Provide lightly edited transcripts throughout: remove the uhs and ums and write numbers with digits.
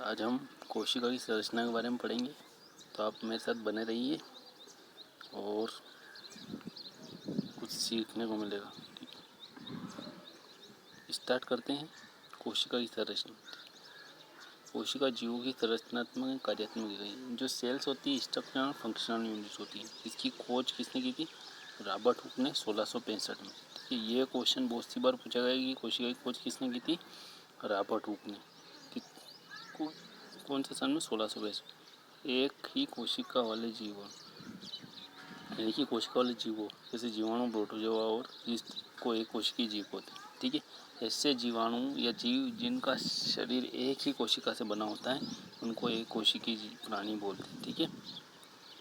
आज हम कोशिका की संरचना के बारे में पढ़ेंगे, तो आप मेरे साथ बने रहिए और कुछ सीखने को मिलेगा। ठीक, स्टार्ट करते हैं। कोशिका की संरचना। कोशिका जीवों की संरचनात्मक कार्यात्मक इकाई जो सेल्स होती है, स्ट्रक्चरल और फंक्शनल यूनिट्स होती हैं। इसकी खोज किसने की थी? रॉबर्ट हुक ने 1665 में। ठीक है, ये क्वेश्चन बहुत सी बार पूछा गया कि कोशिका की खोज किसने की थी? रॉबर्ट हुक ने। कौन से सन में? 1665। एक ही कोशिका वाले जीवों, एक ही कोशिका वाले जीवों जैसे जीवाणु, प्रोटोजोआ और यीस्ट को एक कोशिकीय जीव होते हैं। ठीक है, ऐसे जीवाणु या जीव जिनका शरीर एक ही कोशिका से बना होता है उनको एक कोशिकीय प्राणी बोलते हैं। ठीक है,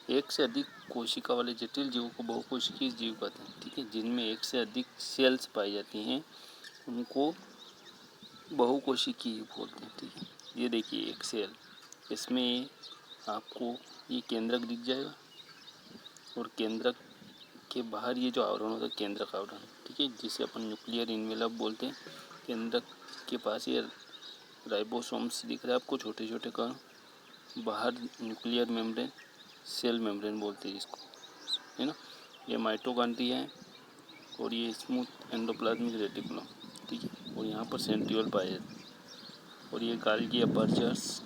एक से अधिक कोशिका वाले जटिल जीवों को बहुकोशिकीय जीव कहते हैं। ठीक है, जिनमें एक से अधिक सेल्स पाई जाती हैं उनको बहुकोशिकीय बोलते हैं। ठीक है, ये देखिए एक सेल, इसमें आपको ये केंद्रक दिख जाएगा और केंद्रक के बाहर ये जो आवरण होता है केंद्रक आवरण। ठीक है, जिसे अपन न्यूक्लियर इन्वेलप बोलते हैं। केंद्रक के पास ये राइबोसोम्स दिख रहे हैं आपको, छोटे छोटे कण। बाहर न्यूक्लियर मेम्ब्रेन, सेल मेम्ब्रेन बोलते हैं इसको, है ना। ये माइटोकॉन्ड्रिया है और ये स्मूथ एंडोप्लाज्मिक रेटिकुलम। ठीक है, और यहाँ पर सेंट्रियोल पाए जाते हैं और ये गाल्गी अपर्चर्स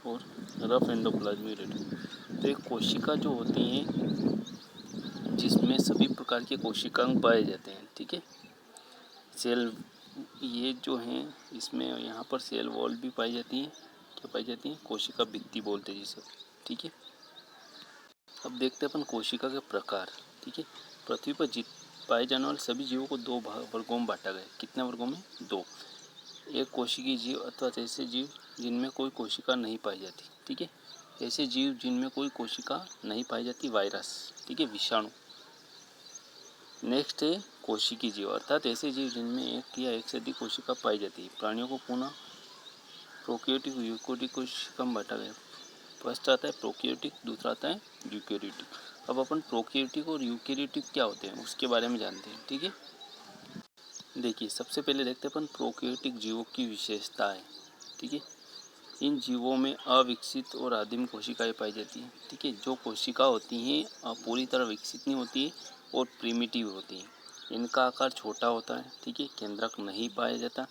और रफ एंडोप्लाज्मिक रेटिकुलम। तो एक कोशिका जो होती हैं जिसमें सभी प्रकार के कोशिकांग पाए जाते हैं। ठीक है, सेल ये जो हैं इसमें यहाँ पर सेल वॉल भी पाई जाती हैं। क्या पाई जाती हैं? कोशिका भित्ति बोलते हैं जिसे। ठीक है, अब देखते हैं अपन कोशिका के प्रकार। ठीक है, पृथ्वी पर पाए जाने वाले सभी जीवों को दो वर्गों में बांटा गया। कितने वर्गों में? दो। एक कोशिकीय जीव अथवा ऐसे जीव जिनमें कोई कोशिका नहीं पाई जाती। ठीक है, ऐसे जीव जिनमें कोई कोशिका नहीं पाई जाती, वायरस। ठीक है, विषाणु। नेक्स्ट है कोशिकीय जीव, अर्थात ऐसे जीव जिनमें एक या एक से अधिक कोशिका पाई जाती है। प्राणियों को पुनः प्रोकैरियोटिक और यूकैरियोटिक कोशिका में बांटा गया। फर्स्ट आता है प्रोकैरियोटिक, दूसरा आता है यूकैरियोटिक। अब अपन प्रोकैरियोटिक और यूकैरियोटिक क्या होते हैं उसके बारे में जानते हैं। ठीक है, देखिए सबसे पहले देखते हैं अपन प्रोकैरियोटिक जीवों की विशेषताएं। ठीक है, इन जीवों में अविकसित और आदिम कोशिकाएं पाई जाती हैं। ठीक है, जो कोशिका होती हैं पूरी तरह विकसित नहीं होती है और प्रिमिटिव होती हैं। इनका आकार छोटा होता है। ठीक है, केंद्रक नहीं पाया जाता,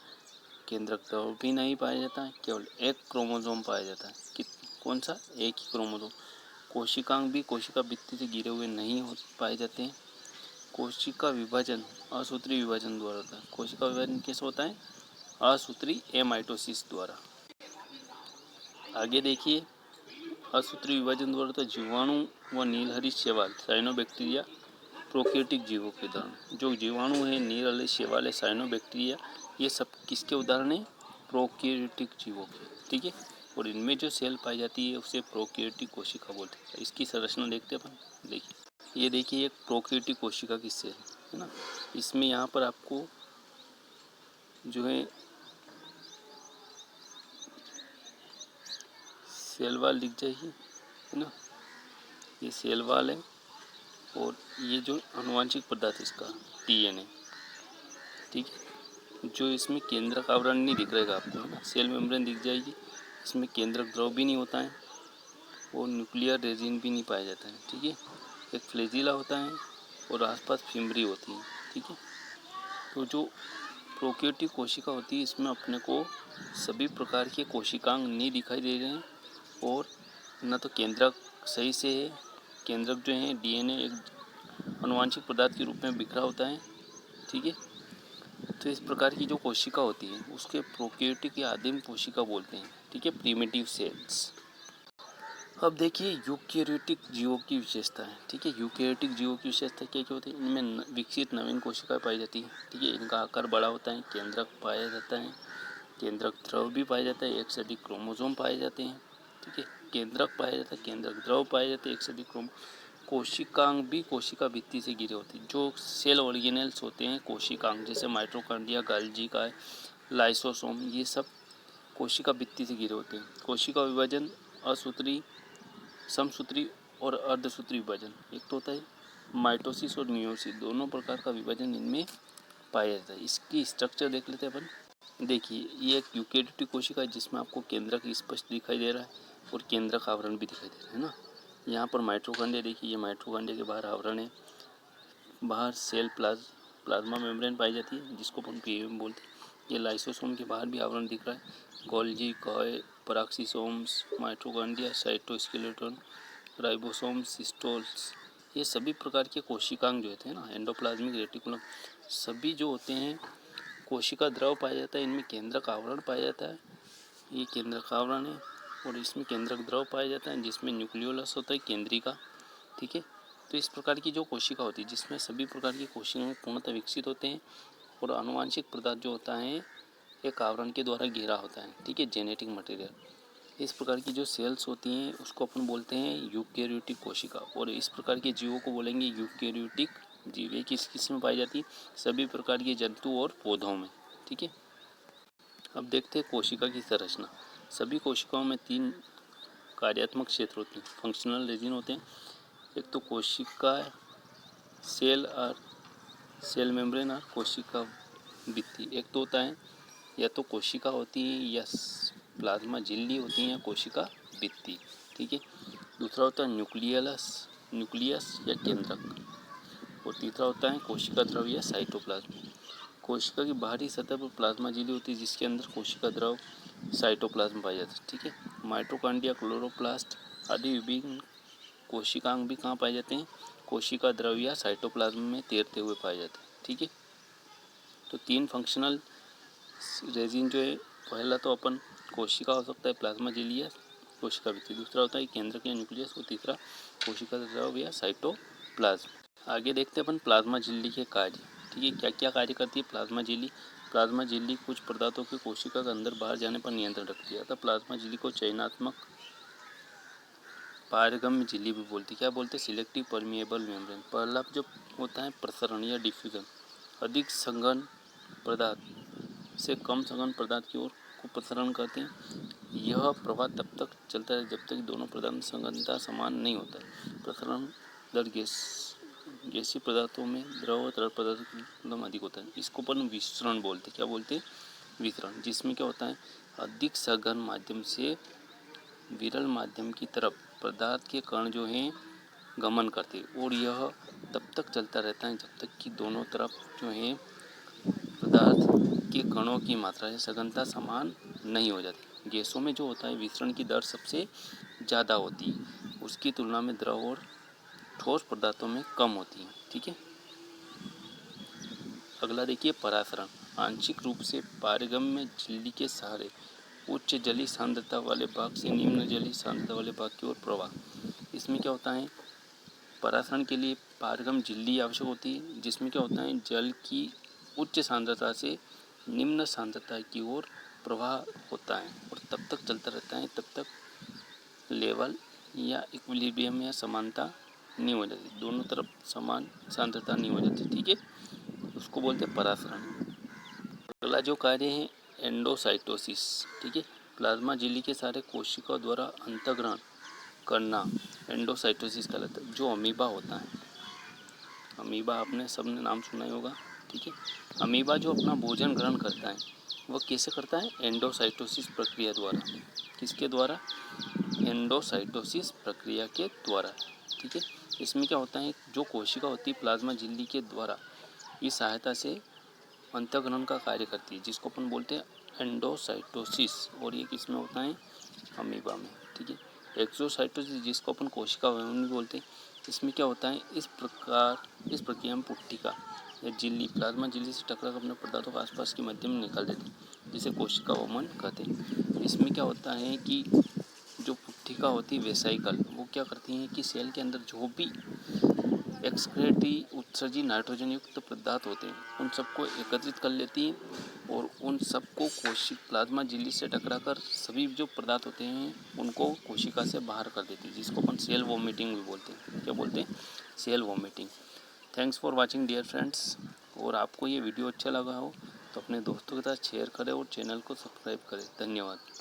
केंद्रक द्रव भी नहीं पाया जाता है, केवल एक क्रोमोसोम पाया जाता है। कौन सा? एक ही क्रोमोसोम। कोशिकांग भी कोशिका भित्ति से गिरे हुए नहीं हो पाए जाते हैं। कोशिका विभाजन असूत्री विभाजन द्वारा होता है। कोशिका विभाजन कैसे होता है? असूत्री एमाइटोसिस द्वारा। आगे देखिए, असूत्री विभाजन द्वारा तो जीवाणु व नीलहरित शैवाल साइनोबैक्टीरिया प्रोकैरियोटिक जीवों के उदाहरण। जो जीवाणु है, नीलहरित शैवाल है, साइनोबैक्टीरिया, ये सब किसके उदाहरण है? प्रोकैरियोटिक जीवों के। ठीक है, और इनमें जो सेल पाई जाती है उसे प्रोकैरियोटिक कोशिका बोलते हैं। इसकी संरचना देखते हैं अपन। देखिए ये देखिए एक प्रोकैरियोटिक कोशिका की सेल है ना। इसमें यहाँ पर आपको जो है सेल वाल दिख जाएगी, है ना। ये सेल वाल है और ये जो आनुवांशिक पदार्थ इसका DNA। ठीक है, जो इसमें केंद्रक आवरण नहीं दिख रहेगा आपको, है ना। सेल मेम्ब्रेन दिख जाएगी, इसमें केंद्रक द्रव भी नहीं होता है और न्यूक्लियर रेजिन भी नहीं पाया जाता है। ठीक है, एक फ्लैजिला होता है और आसपास फिम्बरी होती है। ठीक है, तो जो प्रोकैरियोटिक कोशिका होती है इसमें अपने को सभी प्रकार के कोशिकांग नहीं दिखाई दे रहे हैं और न तो केंद्रक सही से है। केंद्रक जो है DNA एक आनुवांशिक पदार्थ के रूप में बिखरा होता है। ठीक है, तो इस प्रकार की जो कोशिका होती है उसके प्रोकैरियोटिक या आदिम कोशिका बोलते हैं। ठीक है, प्रिमिटिव सेल्स। अब देखिए यूकैरियोटिक जीवों की विशेषता है। ठीक है, यूकैरियोटिक जीवों की विशेषता क्या क्या होती है? इनमें विकसित नवीन कोशिकाएं पाई जाती है। ठीक है, इनका आकार बड़ा होता है, केंद्रक पाया जाता है, केंद्रक द्रव भी पाया जाता है, एक से अधिक क्रोमोसोम पाए जाते हैं। ठीक है, केंद्रक पाया जाता है, केंद्रक द्रव पाए जाते हैं, एक से अधिक कोशिकांग भी कोशिका भित्ति से घिरे होते हैं। जो सेल ऑर्गेनेल्स होते हैं कोशिकांग, जैसे माइटोकॉन्ड्रिया, गाल्गी का लाइसोसोम, ये सब कोशिका भित्ति से घिरे होते हैं। कोशिका विभाजन असूत्री, समसूत्री और अर्धसूत्री विभाजन। एक तो होता है माइटोसिस और मियोसिस, दोनों प्रकार का विभाजन इनमें पाया जाता है। इसकी स्ट्रक्चर देख लेते हैं अपन। देखिए ये एक यूकेरियोटिक कोशिका है जिसमें आपको केंद्रक स्पष्ट दिखाई दे रहा है और केंद्रक आवरण भी दिखाई दे रहा है ना। यहाँ पर माइटोकॉन्ड्रिया देखिए, ये माइटोकॉन्ड्रिया के बाहर आवरण है, बाहर सेल प्लाज्मा मेम्ब्रेन पाई जाती है जिसको अपन पीएम बोलते हैं। ये लाइसोसोम के बाहर भी आवरण दिख रहा है, गोल्जी कॉय peroxisomes, mitochondria, cytoskeleton, ribosome, cytosols, ये सभी प्रकार के कोशिकांग जो होते हैं ना, एंडोप्लाज्मिक रेटिकुलम, सभी जो होते हैं कोशिका द्रव पाया जाता है, इनमें केंद्रक आवरण पाया जाता है, ये केंद्रक आवरण है और इसमें केंद्रक द्रव पाया जाता है जिसमें न्यूक्लियोलस होता है केंद्रिका। ठीक है, तो इस प्रकार की जो कोशिका होती है जिसमें सभी प्रकार की कोशिकाएं पूर्णतः विकसित होते हैं और आनुवांशिक पदार्थ जो होता है एक आवरण के द्वारा घेरा होता है। ठीक है, जेनेटिक मटेरियल। इस प्रकार की जो सेल्स होती हैं उसको अपन बोलते हैं यूकेरियोटिक कोशिका, और इस प्रकार के जीवों को बोलेंगे यूकेरियोटिक जीव। ये किस में पाई जाती है? सभी प्रकार के जंतु और पौधों में। ठीक है, अब देखते हैं कोशिका की संरचना। सभी कोशिकाओं में 3 कार्यात्मक क्षेत्र होते हैं, फंक्शनल रीजन होते हैं। एक तो कोशिका सेल मेम्ब्रेन और कोशिका भित्ति। एक तो होता है या तो कोशिका होती है या प्लाज्मा झिल्ली होती है या कोशिका भित्ति। ठीक है, दूसरा होता है न्यूक्लियस या केंद्रक, और तीसरा होता है कोशिका द्रव या साइटोप्लाज्म। कोशिका की बाहरी सतह पर प्लाज्मा झिल्ली होती है जिसके अंदर कोशिका द्रव साइटोप्लाज्म पाया जाता है। ठीक है, माइटोकॉन्ड्रिया, क्लोरोप्लास्ट आदि विभिन्न कोशिकांग भी कहाँ पाए जाते हैं? कोशिका द्रव या साइटोप्लाज्म में तैरते हुए पाए जाते हैं। ठीक है, तो 3 फंक्शनल रेजिन जो है, पहला तो अपन कोशिका हो सकता है प्लाज्मा झिल्ली या कोशिका भित्ति, दूसरा होता है केंद्रक या न्यूक्लियस, और तीसरा कोशिका द्रव या साइटोप्लाज्म। आगे देखते हैं अपन प्लाज्मा झिल्ली के कार्य। ठीक है, क्या क्या कार्य करती है प्लाज्मा झिल्ली? प्लाज्मा झिल्ली कुछ पदार्थों के कोशिका के अंदर बाहर जाने पर नियंत्रण रखती है, अतः प्लाज्मा झिल्ली को चयनात्मक पारगम्य झिल्ली भी बोलती है। क्या बोलते हैं? Selective permeable membrane. पहला जो होता है प्रसरण या डिफ्यूजन, अधिक सघन पदार्थ से कम सघन पदार्थ की ओर को प्रसरण करते हैं। यह प्रवाह तब तक चलता है जब तक दोनों पदार्थ में सघनता समान नहीं होता है। प्रसरण दर गैसीय पदार्थों में द्रव और तरल पदार्थ एकदम अधिक होता है। इसको अपन विसरण बोलते हैं। क्या बोलते हैं? विसरण, जिसमें क्या होता है अधिक सघन माध्यम से विरल माध्यम की तरफ पदार्थ के कण जो हैं गमन करते, और यह तब तक चलता रहता है जब तक कि दोनों तरफ जो है पदार्थ के कणों की मात्रा या सघनता समान नहीं हो जाती। गैसों में जो होता है विसरण की दर सबसे ज़्यादा होती है, उसकी तुलना में द्रव और ठोस पदार्थों में कम होती है। ठीक है, अगला देखिए परासरण। आंशिक रूप से पारगम्य झिल्ली के सहारे उच्च जलीय सांद्रता वाले भाग से निम्न जलीय सांद्रता वाले भाग की ओर प्रवाह। इसमें क्या होता है, परासरण के लिए पारगम्य झिल्ली आवश्यक होती है, जिसमें क्या होता है जल की उच्च सांद्रता से निम्न सांद्रता की ओर प्रवाह होता है, और तब तक चलता रहता है तब तक लेवल या इक्विलिब्रियम या समानता नहीं हो जाती, दोनों तरफ समान सांद्रता नहीं हो जाती। ठीक है, उसको बोलते हैं परासरण। अगला जो कार्य है एंडोसाइटोसिस। ठीक है, प्लाज्मा झिल्ली के सारे कोशिकाओं द्वारा अंतःग्रहण करना एंडोसाइटोसिस कहलाता है। जो अमीबा होता है, अमीबा आपने सबने नाम सुना ही होगा। ठीक है, अमीबा जो अपना भोजन ग्रहण करता है वह कैसे करता है? एंडोसाइटोसिस प्रक्रिया द्वारा। किसके द्वारा? एंडोसाइटोसिस प्रक्रिया के द्वारा। ठीक है, इसमें क्या होता है जो कोशिका होती है प्लाज्मा झिल्ली के द्वारा इस सहायता से अंतःग्रहण का कार्य करती है, जिसको अपन बोलते हैं एंडोसाइटोसिस, और ये किसमें होता है? अमीबा में। ठीक है, एक्सोसाइटोसिस जिसको अपन कोशिका वमन भी बोलते हैं, इसमें क्या होता है इस प्रक्रिया में पुट्टिका या झिल्ली प्लाज्मा झिल्ली से टकरा कर अपने पदार्थों को आसपास के मध्य में निकाल देती है, जिसे कोशिका वमन कहते हैं। इसमें क्या होता है कि जो पुट्टिका होती है वेसाइकल, वो क्या करती हैं कि सेल के अंदर जो भी एक्सक्रेटरी उत्सर्जित नाइट्रोजन युक्त पदार्थ होते हैं उन सबको एकत्रित कर लेती हैं, और उन सबको प्लाज्मा झिल्ली से टकराकर सभी जो पदार्थ होते हैं उनको कोशिका से बाहर कर देती है, जिसको अपन सेल वॉमिटिंग भी बोलते हैं। क्या बोलते हैं? Cell vomiting. Thanks for watching dear friends, और आपको ये वीडियो अच्छा लगा हो तो अपने दोस्तों के साथ शेयर करें और चैनल को सब्सक्राइब करें। धन्यवाद।